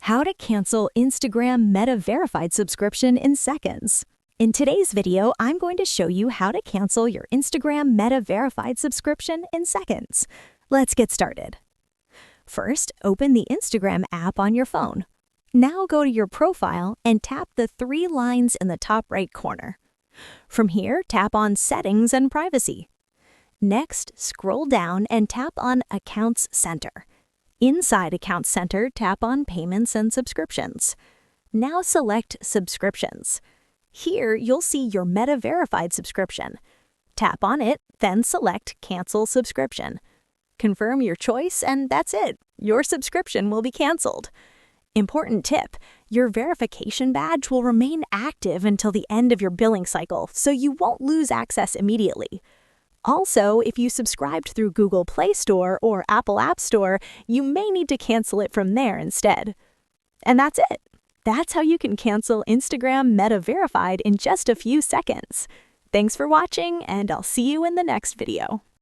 How to cancel Instagram Meta verified subscription in seconds. In today's video, I'm going to show you how to cancel your Instagram Meta verified subscription in seconds. Let's get started. First, open the Instagram app on your phone. Now go to your profile and tap the three lines in the top right corner. From here, tap on Settings and Privacy. Next, scroll down and tap on Accounts Center. Inside Accounts Center, tap on Payments and Subscriptions. Now select Subscriptions. Here, you'll see your Meta verified subscription. Tap on it, then select Cancel Subscription. Confirm your choice, and that's it. Your subscription will be canceled. Important tip, your verification badge will remain active until the end of your billing cycle, so you won't lose access immediately. Also, if you subscribed through Google Play Store or Apple App Store, you may need to cancel it from there instead. And that's it. That's how you can cancel Instagram Meta Verified in just a few seconds. Thanks for watching, and I'll see you in the next video.